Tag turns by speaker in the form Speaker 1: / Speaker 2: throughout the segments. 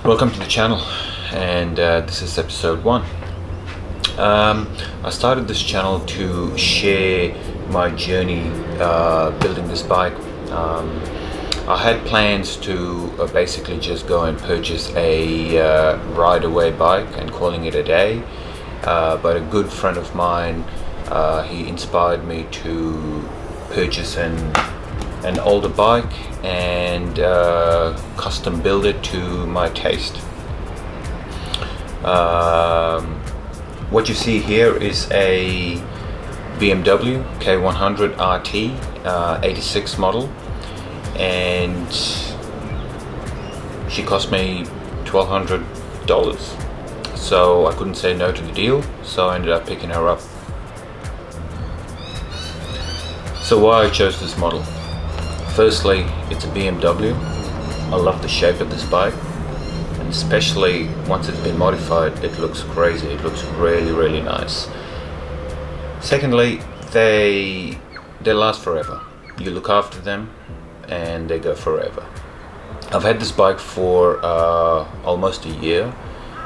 Speaker 1: Welcome to the channel, and this is episode 1. I started this channel to share my journey building this bike. I had plans to basically just go and purchase a ride-away bike and calling it a day, but a good friend of mine, he inspired me to purchase an older bike and custom build it to my taste. What you see here is a BMW K100 RT 86 model, and she cost me $1,200, so I couldn't say no to the deal, so I ended up picking her up. So why I chose this model? Firstly, it's a BMW. I love the shape of this bike, and especially once it's been modified, it looks crazy. It looks really nice. Secondly, they last forever. You look after them and they go forever. I've had this bike for almost a year,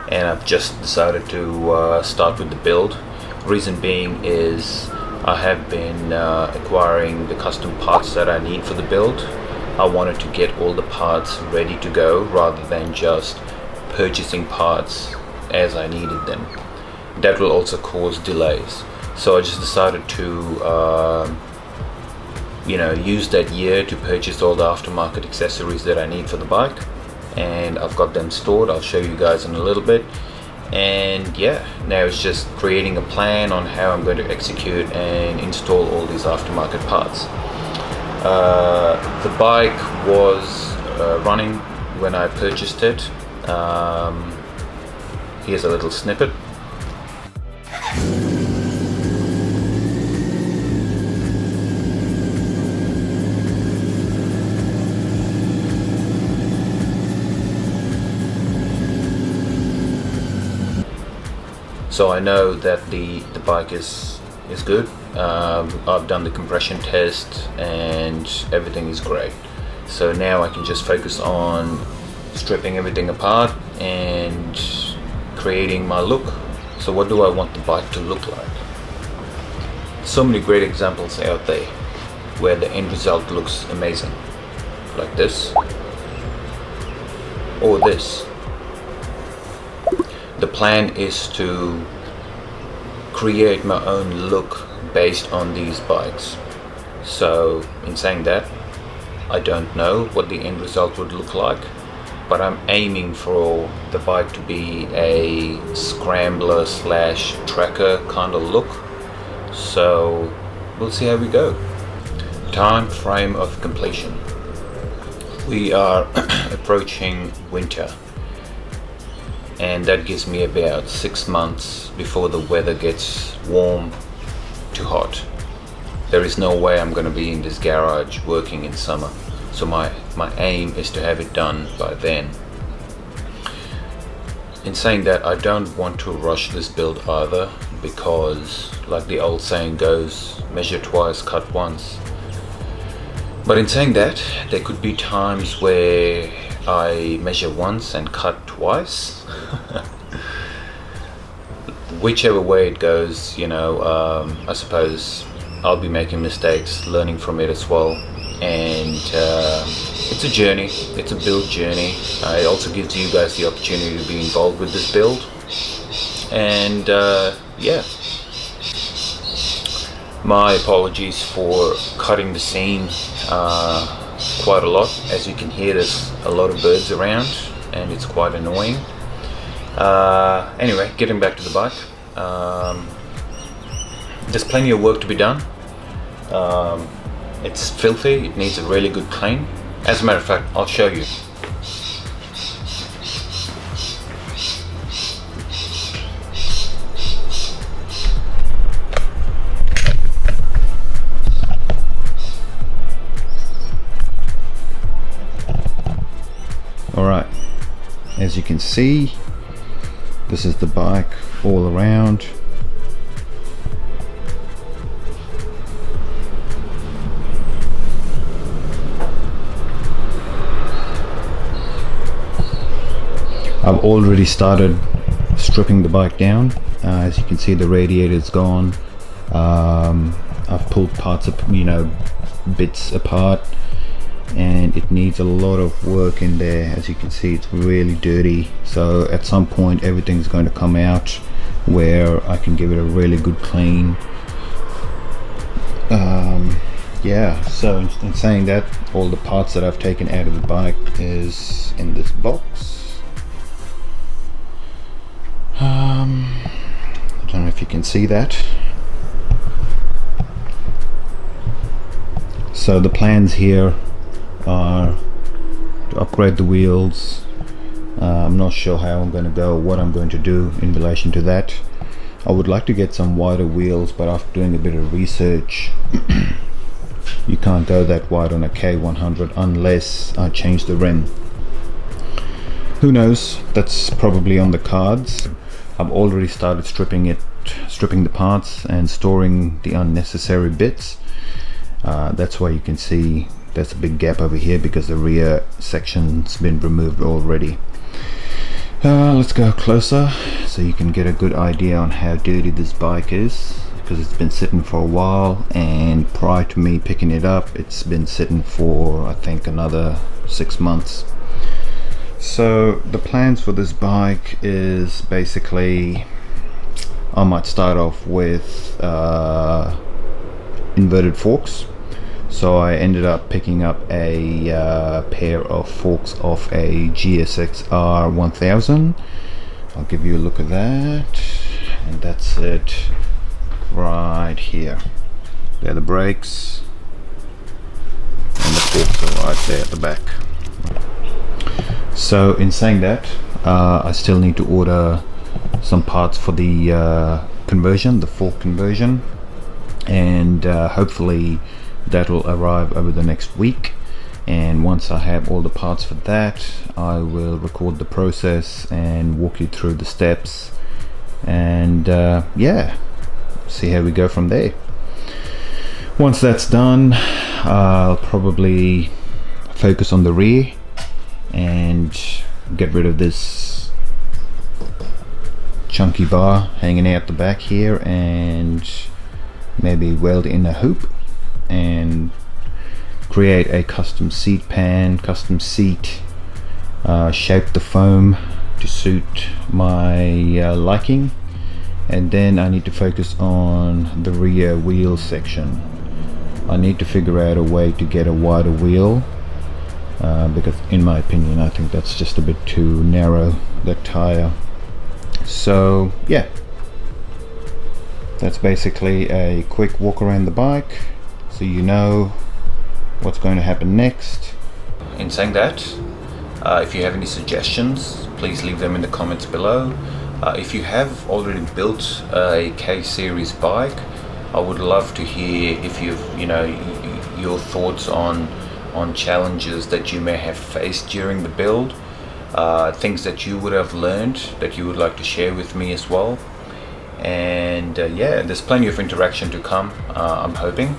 Speaker 1: and I've just decided to start with the build. Reason being is I have been acquiring the custom parts that I need for the build. I wanted to get all the parts ready to go rather than just purchasing parts as I needed them. That will also cause delays. So I just decided to use that year to purchase all the aftermarket accessories that I need for the bike, and I've got them stored. I'll show you guys in a little bit. And yeah, now it's just creating a plan on how I'm going to execute and install all these aftermarket parts. The bike was running when I purchased it. Here's a little snippet. So I know that the bike is good. I've done the compression test and everything is great. So now I can just focus on stripping everything apart and creating my look. So what do I want the bike to look like? So many great examples out there where the end result looks amazing, like this or this. The plan is to create my own look based on these bikes. So in saying that, I don't know what the end result would look like, but I'm aiming for the bike to be a scrambler slash tracker kind of look. So we'll see how we go. Time frame of completion. We are approaching winter, and that gives me about 6 months before the weather gets warm to hot. There is no way I'm going to be in this garage working in summer, so my aim is to have it done by then. In saying that, I don't want to rush this build either, because like the old saying goes, measure twice, cut once. But in saying that, there could be times where I measure once and cut twice. Whichever way it goes, I suppose I'll be making mistakes, learning from it as well. And it's a journey, it's a build journey. It also gives you guys the opportunity to be involved with this build. And yeah, my apologies for cutting the scene quite a lot. As you can hear, there's a lot of birds around and it's quite annoying. Anyway, getting back to the bike. There's plenty of work to be done. It's filthy, it needs a really good clean. As a matter of fact, I'll show you. Alright, as you can see, this is the bike all around. I've already started stripping the bike down. As you can see, the radiator's gone. I've pulled parts of, bits apart, and it needs a lot of work in there. As you can see, it's really dirty, so at some point everything's going to come out where I can give it a really good clean. Yeah, so in saying that, all the parts that I've taken out of the bike is in this box. I don't know if you can see that. So the plans here are to upgrade the wheels. I'm not sure how I'm going to go, what I'm going to do in relation to that. I would like to get some wider wheels, but after doing a bit of research, you can't go that wide on a K100 unless I change the rim. Who knows, that's probably on the cards. I've already started stripping the parts and storing the unnecessary bits. That's why you can see there's a big gap over here, because the rear section's been removed already. Let's go closer so you can get a good idea on how dirty this bike is, because it's been sitting for a while, and prior to me picking it up, it's been sitting for I think another 6 months. So the plans for this bike is basically, I might start off with inverted forks. So I ended up picking up a pair of forks off a GSX-R 1000. I'll give you a look at that, and that's it right here. They're the brakes, and the forks are right there at the back. So in saying that, I still need to order some parts for the conversion, the fork conversion, and hopefully that will arrive over the next week. And once I have all the parts for that, I will record the process and walk you through the steps, and yeah, see how we go from there. Once that's done, I'll probably focus on the rear and get rid of this chunky bar hanging out the back here, and maybe weld in a hoop and create a custom seat pan, custom seat, shape the foam to suit my liking, and then I need to focus on the rear wheel section. I need to figure out a way to get a wider wheel, because in my opinion I think that's just a bit too narrow, that tire. So yeah, that's basically a quick walk around the bike, so you know what's going to happen next. In saying that, if you have any suggestions, please leave them in the comments below. If you have already built a K series bike, I would love to hear if your thoughts on challenges that you may have faced during the build, things that you would have learned that you would like to share with me as well. And yeah, there's plenty of interaction to come, I'm hoping.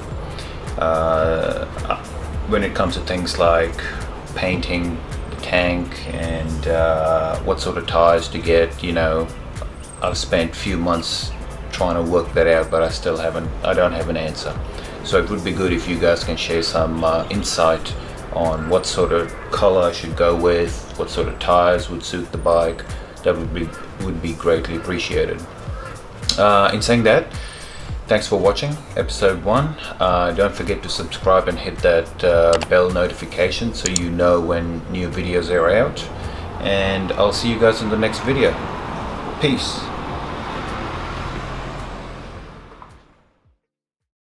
Speaker 1: When it comes to things like painting the tank and what sort of tires to get, I've spent a few months trying to work that out, but I don't have an answer. So it would be good if you guys can share some insight on what sort of color I should go with, what sort of tires would suit the bike. That would be greatly appreciated. In saying that, thanks for watching episode 1. Don't forget to subscribe and hit that bell notification so you know when new videos are out, and I'll see you guys in the next video. Peace.